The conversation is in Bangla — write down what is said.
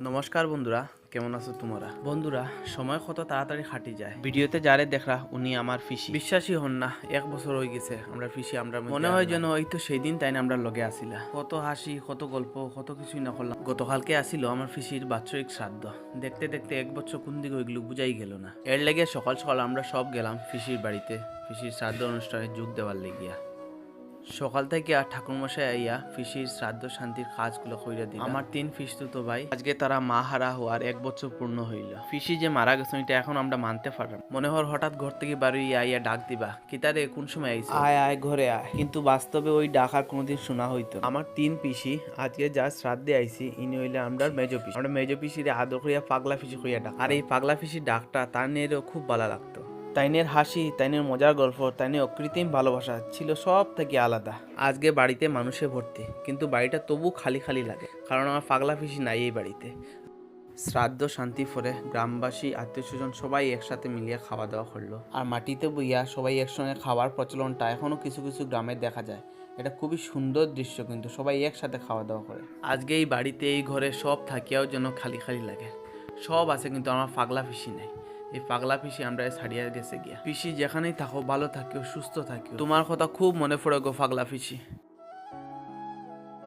নমস্কার বন্ধুরা, কেমন আছো তোমরা? বন্ধুরা, সময় কত তাড়াতাড়ি হাঁটি যায়। ভিডিওতে যারে দেখরা উনি আমার পিসি। বিশ্বাসই হন না, 1 বছর হয়ে গেছে আমরা পিসি আমরা মনে হয় যেন এই তো সেই দিন তাই না আমরা লগে আসিলা। কত হাসি, কত গল্প, কত কিছুই না করলাম। গতকালকে আসিল আমার পিসির বাৎসরিক শ্রাদ্ধ। দেখতে দেখতে 1 বছর কোন দিকে ওইগুলো বুঝাই গেল না। এর লেগে সকাল সকাল আমরা সব গেলাম পিসির বাড়িতে, পিসির শ্রাদ্ধ অনুষ্ঠানে যোগ দেওয়ার লেগিয়া। সকাল থেকে আর ঠাকুরমশাই আইয়া পিসির শ্রাদ্ধ শান্তির কাজগুলো কইরা দিল। আমার 3 পিসতুতো ভাই, আজকে তারা মা হারা হওয়ার 1 বছর পূর্ণ হইল। পিসি যে মারা গেছে এটা এখন আমরা মানতে পারলাম। মনে হয় হঠাৎ ঘর থেকে বাড়ি আইয়া ডাক দিবা, কিতারে কোন সময় আইছো, আয় আয় ঘরে আয়। কিন্তু বাস্তবে ওই ডাক আর কোনোদিন শোনা হইতো। আমার 3 পিসি আজকে যা শ্রাদ্ধে আইছি ইনি হইলে আমরা মেজো পিসি। আমরা মেজো পিসির আদর করিয়া পাগলা পিসি কইয়া ডাক। আর এই পাগলা পিসির ডাকটা তার নিয়েও খুব ভালো লাগতো। তাইনের হাসি, তাইনের মজার গল্প, তাইনের অকৃত্রিম ভালোবাসা ছিল সব থেকে আলাদা। আজকে বাড়িতে মানুষে ভর্তি, কিন্তু বাড়িটা তবু খালি খালি লাগে, কারণ আমার পাগলা পিসি নাই এই বাড়িতে। শ্রাদ্ধ শান্তি পরে গ্রামবাসী আত্মীয় স্বজন সবাই একসাথে মিলিয়ে খাওয়া দাওয়া করলো। আর মাটিতে বইয়া সবাই একসঙ্গে খাওয়ার প্রচলনটা এখনো কিছু কিছু গ্রামে দেখা যায়। এটা খুবই সুন্দর দৃশ্য, কিন্তু সবাই একসাথে খাওয়া দাওয়া করে। আজকে এই বাড়িতে এই ঘরে সব থাকিয়াও যেন খালি খালি লাগে। সব আছে কিন্তু আমার পাগলা পিসি নাই। এই পাগলা পিসি আমরা ছাড়িয়ে গেছে গিয়া। পিসি যেখানেই থাকো ভালো থাকিও, সুস্থ থাকিও। তোমার কথা খুব মনে পড়ে গো পাগলা পিসি।